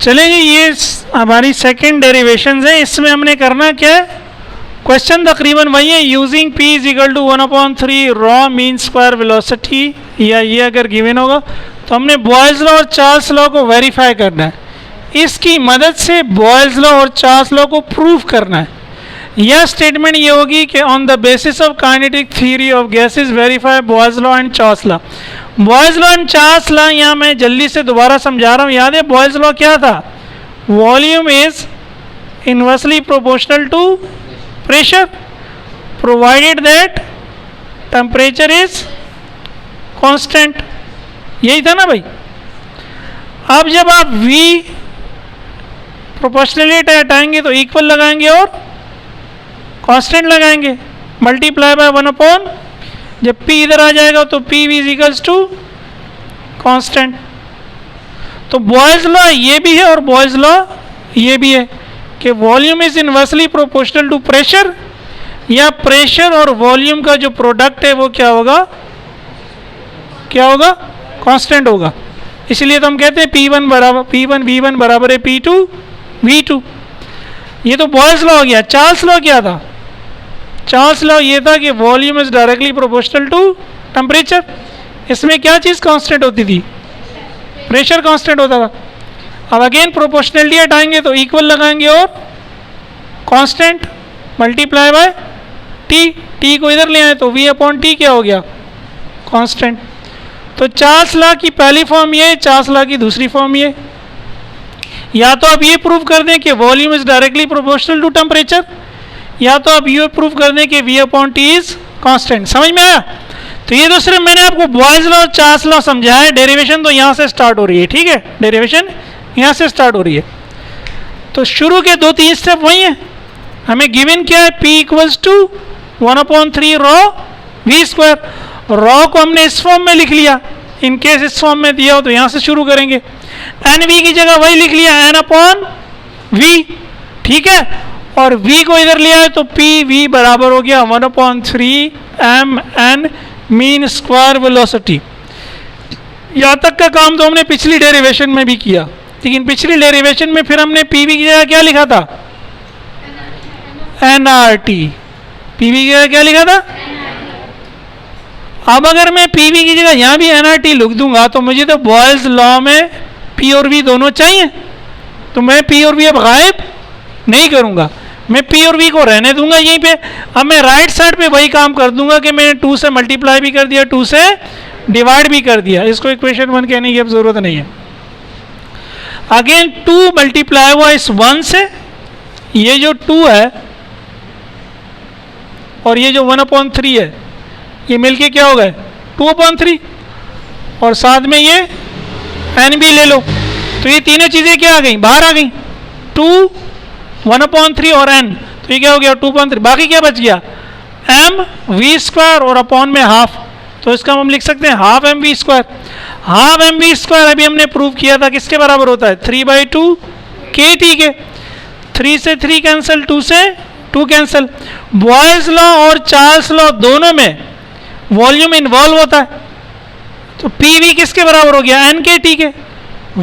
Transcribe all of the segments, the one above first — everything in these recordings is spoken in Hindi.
चलेंगे, ये हमारी सेकंड डेरिवेशन है। इसमें हमने करना क्या है, क्वेश्चन तकरीबन वही है, using p is equal to 1/3 rho mean square velocity, या ये अगर गिवन होगा तो हमने बॉयल्स लॉ और चार्ल्स लॉ को वेरीफाई करना है। इसकी मदद से बॉयल्स लॉ और चार्ल्स लॉ को प्रूव करना है। यह स्टेटमेंट ये होगी कि on the basis of kinetic theory of gases verify Boyle's law and Charles law. Boyle's law and Charles law यहाँ मैं जल्दी से दोबारा समझा रहा हूँ। याद है बॉयल्स लॉ क्या था, volume is inversely proportional to pressure provided that temperature is constant, यही था ना भाई। अब जब आप v प्रोपोर्शनली हटाएंगे तो इक्वल लगाएंगे और कांस्टेंट लगाएंगे, मल्टीप्लाई बाय 1/, जब p इधर आ जाएगा तो p v is equals to constant. तो बॉयल्स लॉ ये भी है और बॉयल्स लॉ ये भी है कि volume is inversely proportional to pressure, या प्रेशर और वॉल्यूम का जो प्रोडक्ट है वो क्या होगा, क्या होगा, कांस्टेंट होगा। इसलिए तो हम कहते हैं P1 V1 बराबर है P2 V2। ये तो बॉयल्स लॉ हो गया। चार्ल्स लॉ क्या था, चार्ल्स लॉ ये था कि volume is directly proportional to temperature. इसमें क्या चीज़ कांस्टेंट होती थी, प्रेशर कांस्टेंट होता था। अब अगेन प्रोपोर्शनलिटी हटाएंगे तो इक्वल लगाएंगे और कांस्टेंट मल्टीप्लाई बाय टी को इधर ले आए तो V/T क्या हो गया, कांस्टेंट। तो चार्ल्स लॉ की पहली फॉर्म ये, चार्ल्स लॉ की दूसरी फॉर्म ये। या तो आप ये प्रूव कर दें कि volume is directly proportional to temperature, या तो आप ये प्रूव कर दें कि V/T इज कांस्टेंट। समझ में आया। तो ये तो सिर्फ मैंने आपको बॉयल्स लॉ चार्ल्स लॉ समझाया है। डेरिवेशन तो यहाँ से स्टार्ट हो रही है, ठीक है, डेरिवेशन यहाँ से स्टार्ट हो रही है। तो शुरू के 2-3 स्टेप वही हैं। हमें गिवन क्या है, p equals to 1/3 rho v square. Rho को हमने इस फॉर्म में लिख लिया, इन केस इस फॉर्म में दिया हो तो यहाँ से शुरू करेंगे। एन वी की जगह वही लिख लिया n/v, ठीक है, और v को इधर लिया है तो p v बराबर हो गया 1/3 mn मीन स्क्वायर वेलोसिटी। यहाँ तक का काम तो हमने पिछली डेरिवेशन में भी किया, लेकिन पिछली डेरिवेशन में फिर हमने पी वी की जगह क्या लिखा था, nRT। पी वी की जगह क्या लिखा था। अब अगर मैं पी वी की जगह यहाँ भी nRT लिख दूंगा तो मुझे तो बॉयल्स लॉ में p और v दोनों चाहिए, तो मैं p और v अब गायब नहीं करूँगा, मैं p और v को रहने दूंगा यहीं पे। अब मैं राइट साइड पे वही काम कर दूंगा कि मैंने 2 से मल्टीप्लाई भी कर दिया, 2 से डिवाइड भी कर दिया। इसको इक्वेशन 1 कहने की अब जरूरत नहीं है। अगेन 2 मल्टीप्लाई हुआ इस 1 से, ये जो 2 है और ये जो 1/3 है ये मिलके क्या हो गए 2/3, और साथ में ये n भी ले लो तो ये तीनों चीज़ें क्या आ गई, बाहर आ गई, 2 1/3 और n, तो ये क्या हो गया 2/3। बाकी क्या बच गया, m v स्क्वायर और अपॉन में हाफ, तो इसका हम लिख सकते हैं half m v square. Half m v square अभी हमने प्रूव किया था किसके बराबर होता है, 3/2 kT के। 3 से 3 कैंसिल, 2 से 2 कैंसिल। बॉयल्स लॉ और चार्ल्स लॉ दोनों में वॉल्यूम इन्वॉल्व होता है, तो पी वी किसके बराबर हो गया, NKT के।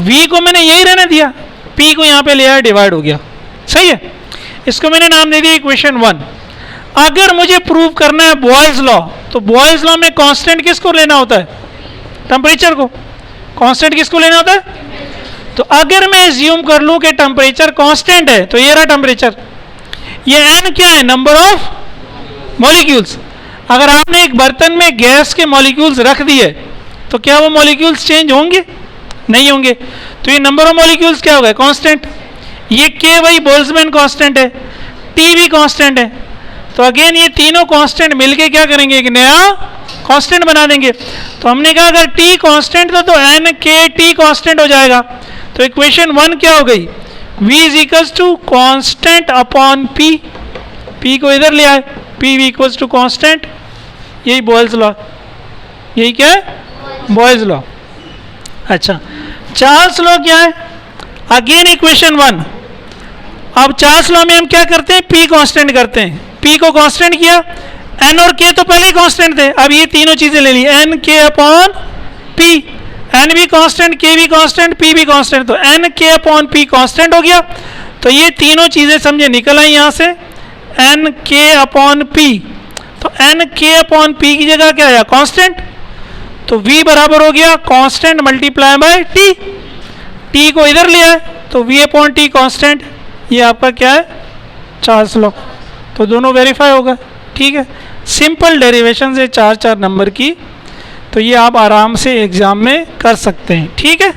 v को मैंने यही रहने दिया, p को यहाँ पे ले आया, डिवाइड हो गया, सही है। इसको मैंने नाम दे दिया इक्वेशन 1। अगर मुझे प्रूव करना है बॉयल्स लॉ, तो बॉयल्स लॉ में कांस्टेंट किसको लेना होता है, टेम्परेचर को। कांस्टेंट किसको लेना होता है, तो अगर मैं एज्यूम कर लूं कि टेम्परेचर कांस्टेंट है तो ये रहा टेम्परेचर, ये n क्या है, नंबर ऑफ मॉलिक्यूल्स। अगर आपने एक बर्तन में गैस के मॉलिक्यूल्स रख दिए तो क्या वो मॉलिक्यूल्स चेंज होंगे, नहीं होंगे, तो ये नंबर ऑफ मॉलिक्यूल्स क्या हो गए, कांस्टेंट। ये k वही बोल्ट्जमैन कांस्टेंट है, t भी कांस्टेंट है, तो अगेन ये तीनों कांस्टेंट मिलके क्या करेंगे, एक नया कांस्टेंट बना देंगे। तो हमने कहा अगर t कांस्टेंट था तो NKT कांस्टेंट हो जाएगा। तो इक्वेशन 1 क्या हो गई, v is equals to constant upon p, p को इधर ले आए, p v equals to constant. यही बॉयल्स लॉ, यही क्या है, बॉयल्स लॉ। अच्छा, चार्ल्स लॉ क्या है, अगेन इक्वेशन 1। अब चार्ल्स लॉ में हम क्या करते हैं, p कांस्टेंट करते हैं, p को कांस्टेंट किया, n और k तो पहले ही कांस्टेंट थे, अब ये तीनों चीजें ले ली, n k upon p। N भी कांस्टेंट, के भी कांस्टेंट, पी भी कांस्टेंट, तो n k upon p constant हो गया। तो ये तीनों चीजें समझे निकल आई यहां से, एन के अपॉन पी। तो एन के अपॉन पी की जगह क्या आया, कांस्टेंट। तो v बराबर हो गया constant multiply by T, T को इधर लिया है तो v अपॉन टी कांस्टेंट। ये आपका क्या है, चार्ल्स लॉ। तो दोनों वेरीफाई होगा, ठीक है। सिंपल डेरिवेशन है 4 4 नंबर की, तो ये आप आराम से एग्जाम में कर सकते हैं, ठीक है।